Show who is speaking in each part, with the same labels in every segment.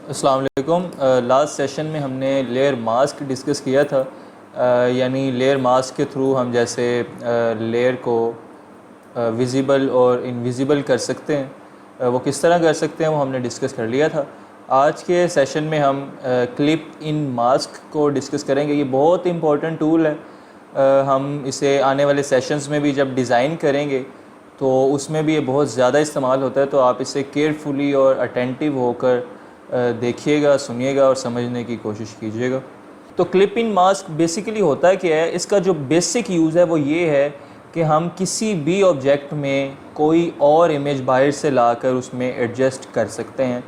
Speaker 1: अस्सलाम वालेकुम। Last session में हमने लेयर मास्क डिस्कस किया था। यानी लेयर मास्क के थ्रू हम जैसे लेयर को विज़िबल और इनविज़िबल कर सकते हैं। वो किस तरह कर सकते हैं वो हमने डिस्कस कर लिया था। आज के सेशन में हम क्लिप इन मास्क को डिस्कस करेंगे। ये बहुत इंपॉर्टेंट टूल है। हम इसे आने वाले सेशंस में भी जब डिज़ाइन करेंगे तो उसमें भी ये बहुत ज़्यादा इस्तेमाल होता है। तो आप इसे केयरफुली और अटेंटिव होकर देखिएगा, सुनिएगा और समझने की कोशिश कीजिएगा। तो क्लिप इन मास्क बेसिकली होता है क्या है, इसका जो बेसिक यूज़ है वो ये है कि हम किसी भी ऑब्जेक्ट में कोई और इमेज बाहर से लाकर उसमें एडजस्ट कर सकते हैं।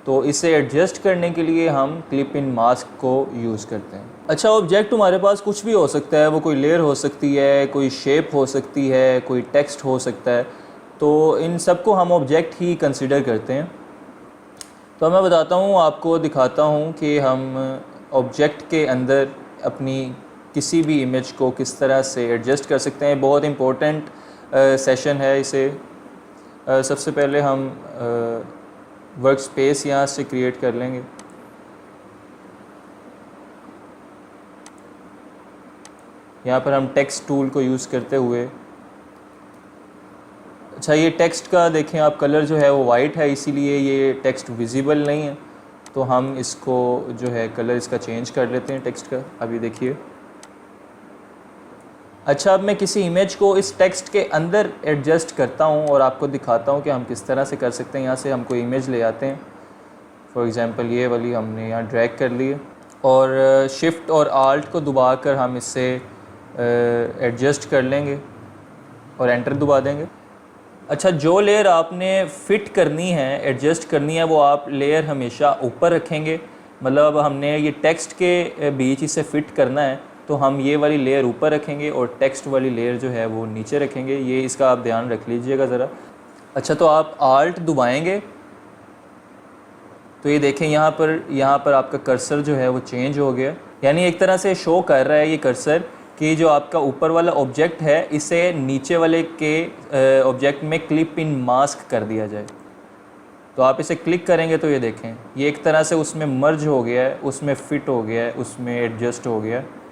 Speaker 1: तो इसे एडजस्ट करने के लिए हम क्लिप इन मास्क को यूज़ करते हैं। अच्छा, ऑब्जेक्ट हमारे पास कुछ भी हो सकता है। वो कोई लेयर हो सकती है, कोई शेप हो सकती है, कोई टेक्स्ट हो सकता है। तो इन सब को हम ऑब्जेक्ट ही कंसिडर करते हैं। तो मैं बताता हूँ, आपको दिखाता हूँ कि हम ऑब्जेक्ट के अंदर अपनी किसी भी इमेज को किस तरह से एडजस्ट कर सकते हैं। बहुत इम्पोर्टेंट सेशन है इसे। सबसे पहले हम वर्क स्पेस यहाँ से क्रिएट कर लेंगे। यहाँ पर हम टेक्स्ट टूल को यूज़ करते हुए, अच्छा ये टेक्स्ट का देखें आप, कलर जो है वो वाइट है, इसीलिए ये टेक्स्ट विजिबल नहीं है। तो हम इसको जो है कलर इसका चेंज कर लेते हैं टेक्स्ट का। अभी देखिए। अच्छा, अब मैं किसी इमेज को इस टेक्स्ट के अंदर एडजस्ट करता हूँ और आपको दिखाता हूँ कि हम किस तरह से कर सकते हैं। यहाँ से हम कोई इमेज ले आते हैं। फॉर एग्ज़ाम्पल ये वाली हमने यहाँ ड्रैग कर ली है और शिफ्ट और आल्ट को दबा कर हम इससे एडजस्ट कर लेंगे और एंटर दबा देंगे। अच्छा, जो लेयर आपने फ़िट करनी है, एडजस्ट करनी है, वो आप लेयर हमेशा ऊपर रखेंगे। मतलब हमने ये टेक्स्ट के बीच इसे फ़िट करना है तो हम ये वाली लेयर ऊपर रखेंगे और टेक्स्ट वाली लेयर जो है वो नीचे रखेंगे। ये इसका आप ध्यान रख लीजिएगा ज़रा। अच्छा, तो आप आल्ट दबाएंगे तो ये देखें यहाँ पर आपका कर्सर जो है वो चेंज हो गया। यानी एक तरह से शो कर रहा है ये कर्सर कि जो आपका ऊपर वाला ऑब्जेक्ट है इसे नीचे वाले के ऑब्जेक्ट में क्लिप इन मास्क कर दिया जाए। तो आप इसे क्लिक करेंगे तो ये देखें ये एक तरह से उसमें मर्ज हो गया है, उसमें फ़िट हो गया है, उसमें एडजस्ट हो गया है।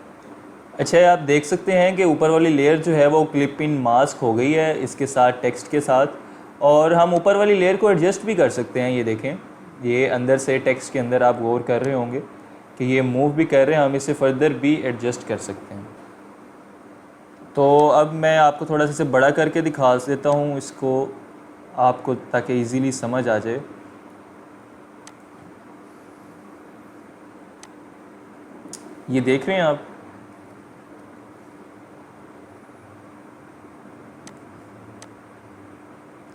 Speaker 1: अच्छा, आप देख सकते हैं कि ऊपर वाली लेयर जो है वो क्लिप इन मास्क हो गई है इसके साथ, टेक्स्ट के साथ। और हम ऊपर वाली लेयर को एडजस्ट भी कर सकते हैं। ये देखें, ये अंदर से टेक्स्ट के अंदर आप गौर कर रहे होंगे कि ये मूव भी कर रहे हैं। हम इसे फर्दर भी एडजस्ट कर सकते हैं। तो अब मैं आपको थोड़ा सा इसे बड़ा करके दिखा देता हूँ इसको आपको, ताकि इजीली समझ आ जाए। ये देख रहे हैं आप,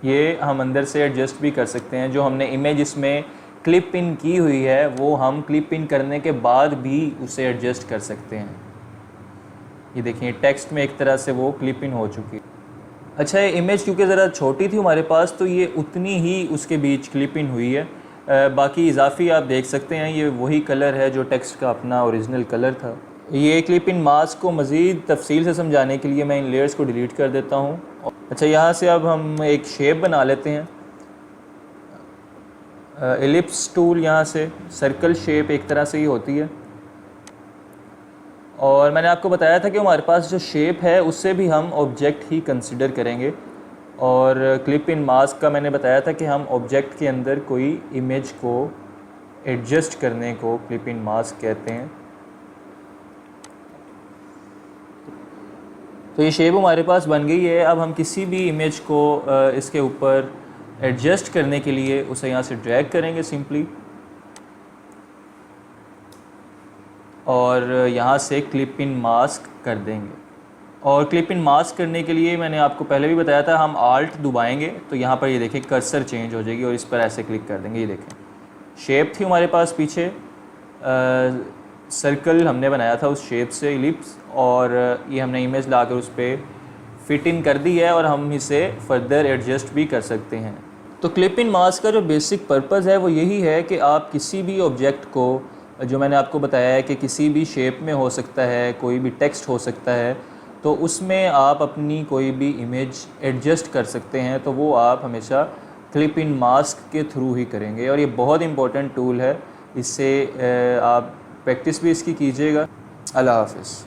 Speaker 1: ये हम अंदर से एडजस्ट भी कर सकते हैं। जो हमने इमेज इसमें क्लिप इन की हुई है वो हम क्लिप इन करने के बाद भी उसे एडजस्ट कर सकते हैं। ये देखिए टेक्स्ट में एक तरह से वो क्लिप इन हो चुकी है। अच्छा, ये इमेज क्योंकि ज़रा छोटी थी हमारे पास तो ये उतनी ही उसके बीच क्लिप इन हुई है। बाकी इजाफी आप देख सकते हैं ये वही कलर है जो टेक्स्ट का अपना ओरिजिनल कलर था। ये क्लिप इन मास्क को मज़ीद तफसील से समझाने के लिए मैं इन लेयर्स को डिलीट कर देता हूँ। अच्छा, यहाँ से अब हम एक शेप बना लेते हैं। एलिप्स टूल, यहाँ से सर्कल शेप एक तरह से ही होती है। और मैंने आपको बताया था कि हमारे पास जो शेप है उससे भी हम ऑब्जेक्ट ही कंसिडर करेंगे। और क्लिप इन मास्क का मैंने बताया था कि हम ऑब्जेक्ट के अंदर कोई इमेज को एडजस्ट करने को क्लिप इन मास्क कहते हैं। तो ये शेप हमारे पास बन गई है। अब हम किसी भी इमेज को इसके ऊपर एडजस्ट करने के लिए उसे यहाँ से ड्रैग करेंगे सिंपली और यहाँ से क्लिप इन मास्क कर देंगे। और क्लिप इन मास्क करने के लिए मैंने आपको पहले भी बताया था, हम आल्ट दबाएंगे तो यहाँ पर ये देखें कर्सर चेंज हो जाएगी और इस पर ऐसे क्लिक कर देंगे। ये देखें शेप थी हमारे पास पीछे, सर्कल हमने बनाया था उस शेप से, इलिप्स, और ये हमने इमेज लाकर उस पर फिट इन कर दी है और हम इसे फर्दर एडजस्ट भी कर सकते हैं। तो क्लिप इन मास्क का जो बेसिक पर्पज़ है वो यही है कि आप किसी भी ऑब्जेक्ट को, जो मैंने आपको बताया है कि किसी भी शेप में हो सकता है, कोई भी टेक्स्ट हो सकता है, तो उसमें आप अपनी कोई भी इमेज एडजस्ट कर सकते हैं। तो वो आप हमेशा क्लिप इन मास्क के थ्रू ही करेंगे और ये बहुत इंपॉर्टेंट टूल है। इससे आप प्रैक्टिस भी इसकी कीजिएगा। अल्लाह हाफ़िज़।